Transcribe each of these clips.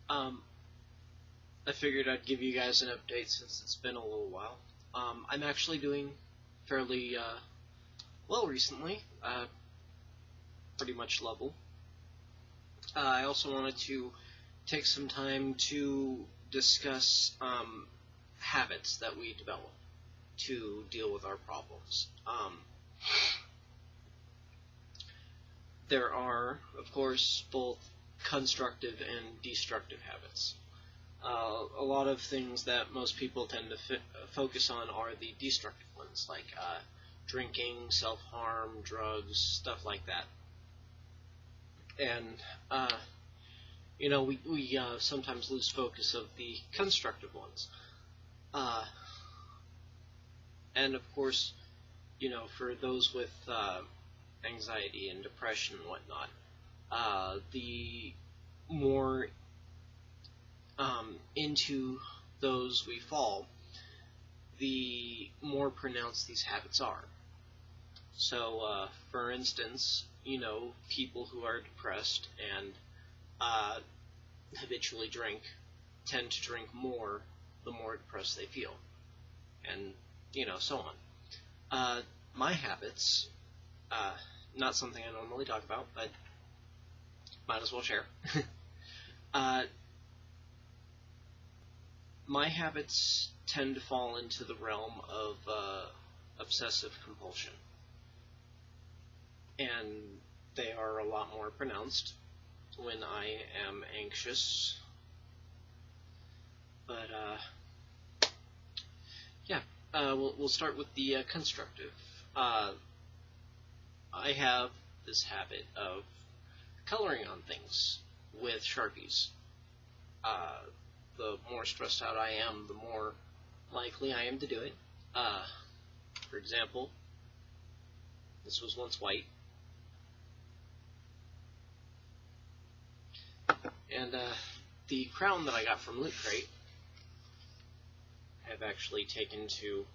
Um, I figured I'd give you guys an update since it's been a little while. I'm actually doing fairly well recently, pretty much level. I also wanted to take some time to discuss habits that we develop to deal with our problems. There are, of course, both constructive and destructive habits. A lot of things that most people tend to focus on are the destructive ones, like drinking, self-harm, drugs, stuff like that. And, we sometimes lose focus of the constructive ones. And, of course, for those with anxiety and depression and whatnot, the more into those we fall, the more pronounced these habits are. So, for instance, people who are depressed and habitually drink tend to drink more the more depressed they feel, and so on. My habits, not something I normally talk about, but might as well share. My habits tend to fall into the realm of obsessive compulsion, and they are a lot more pronounced when I am anxious. But we'll start with the constructive. I have this habit of coloring on things with Sharpies. The more stressed out I am, the more likely I am to do it. For example, this was once white. And the crown that I got from Loot Crate, I've actually taken to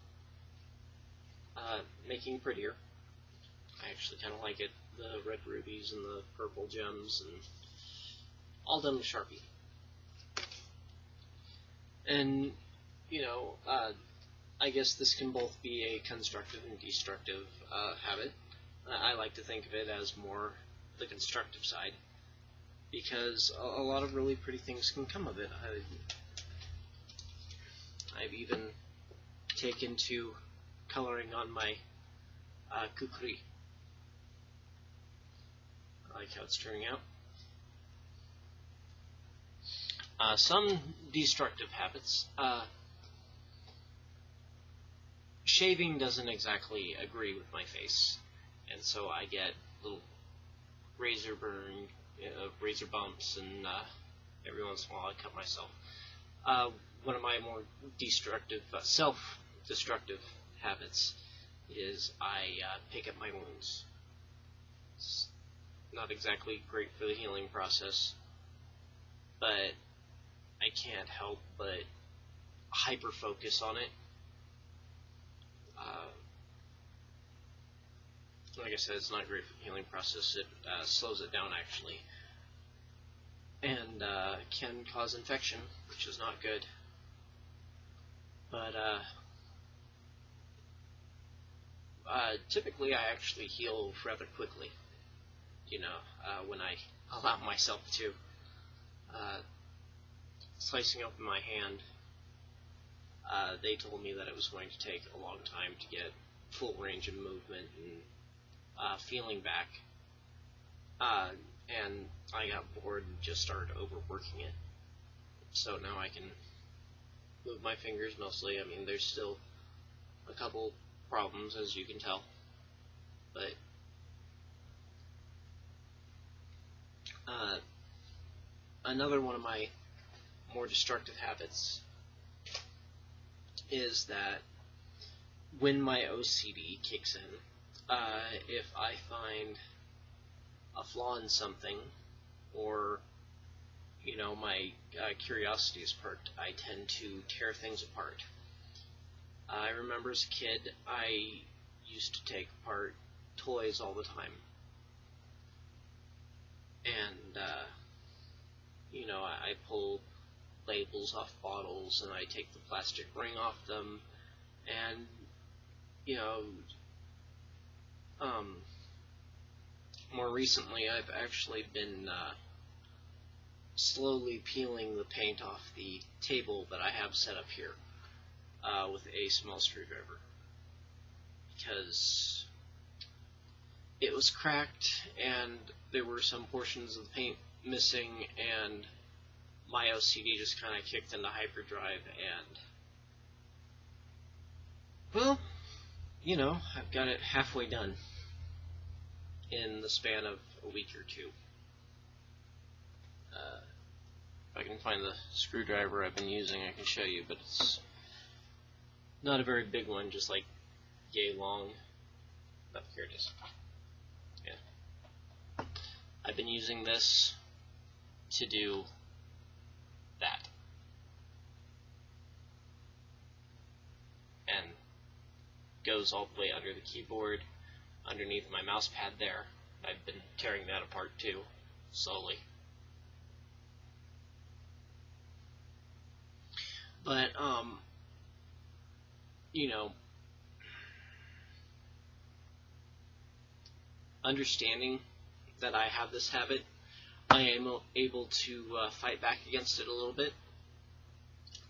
making prettier. I actually kind of like it. The red rubies and the purple gems, and all done with Sharpie. And, I guess this can both be a constructive and destructive habit. I like to think of it as more the constructive side, because a lot of really pretty things can come of it. I've even taken to coloring on my kukri. I like how it's turning out. Some destructive habits. Shaving doesn't exactly agree with my face, and so I get little razor burn, razor bumps, and every once in a while I cut myself. One of my more destructive, self-destructive habits is I pick up my wounds. It's not exactly great for the healing process, but I can't help but hyper-focus on it. Like I said, it's not great for the healing process. It slows it down, actually, and can cause infection, which is not good. But typically I actually heal rather quickly, when I allow myself to. Slicing open my hand, they told me that it was going to take a long time to get full range of movement and feeling back, and I got bored and just started overworking it. So now I can move my fingers mostly. I mean, there's still a couple problems, as you can tell, but another one of my more destructive habits is that when my OCD kicks in, if I find a flaw in something, or my curiosity is perked, I tend to tear things apart. I remember as a kid, I used to take apart toys all the time, and you know, I pull labels off bottles and I take the plastic ring off them, and you know, more recently I've actually been slowly peeling the paint off the table that I have set up here with a small screwdriver, because it was cracked and there were some portions of the paint missing, and my OCD just kind of kicked into hyperdrive, and well, you know, I've got it halfway done in the span of a week or two. If I can find the screwdriver I've been using, I can show you, but it's not a very big one, just like yay long. Oh, here it is. Yeah. I've been using this to do that. And goes all the way under the keyboard, underneath my mouse pad there. I've been tearing that apart too, slowly. But, you know, understanding that I have this habit, I am able to fight back against it a little bit.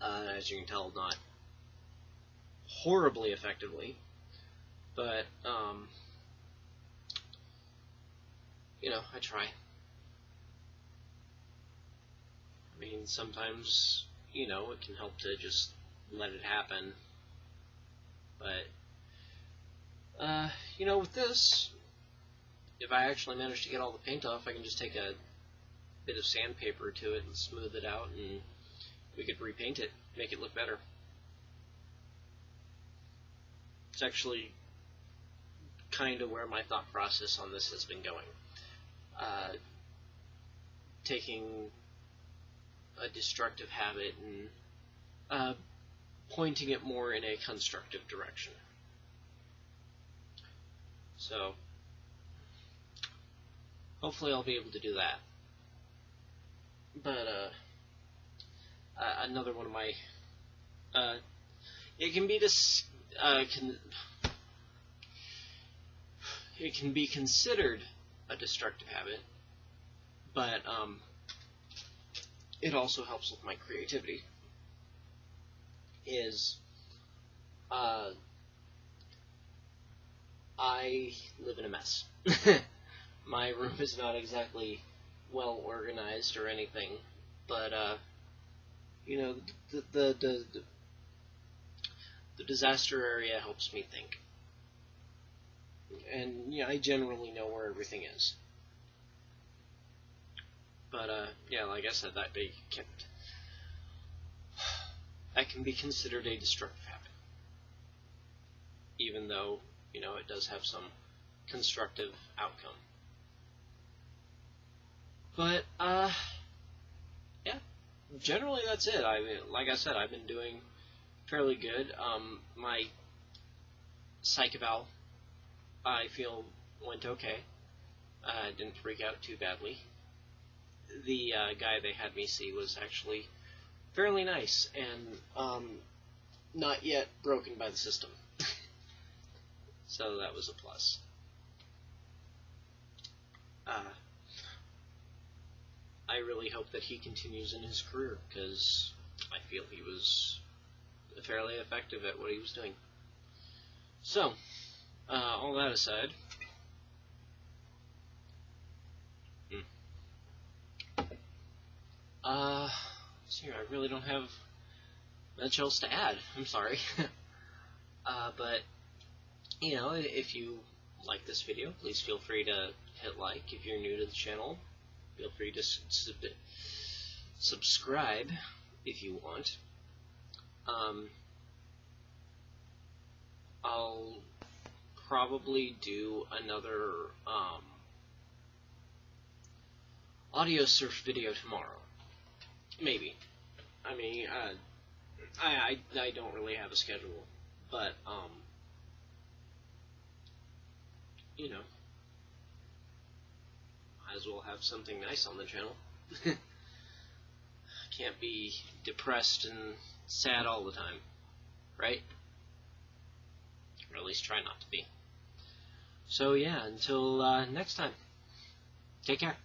As you can tell, not horribly effectively, but, you know, I try. I mean, sometimes, you know, it can help to just let it happen, but, you know, with this, if I actually manage to get all the paint off, I can just take a bit of sandpaper to it and smooth it out, and we could repaint it, make it look better. It's actually kind of where my thought process on this has been going. Taking a destructive habit and pointing it more in a constructive direction. So, hopefully I'll be able to do that. But, another one of my, it can be it can be considered a destructive habit, but, it also helps with my creativity, is, I live in a mess. My room is not exactly well organized or anything, but, you know, the disaster area helps me think. And, you know, I generally know where everything is. But, yeah, like I said, that can be considered a destructive habit. Even though, you know, it does have some constructive outcome. But, yeah, generally that's it. Like I said, I've been doing fairly good. My psych eval, I feel, went okay. Didn't freak out too badly. The guy they had me see was actually fairly nice and not yet broken by the system. So that was a plus. I really hope that he continues in his career, because I feel he was fairly effective at what he was doing. So, all that aside, so I really don't have much else to add. I'm sorry. But, you know, if you like this video, please feel free to hit like. If you're new to the channel, feel free to subscribe if you want. I'll probably do another audio search video tomorrow. Maybe. I mean, I don't really have a schedule, but, you know, might as well have something nice on the channel. can't be depressed and sad all the time, right? Or at least try not to be. So yeah, until next time, take care.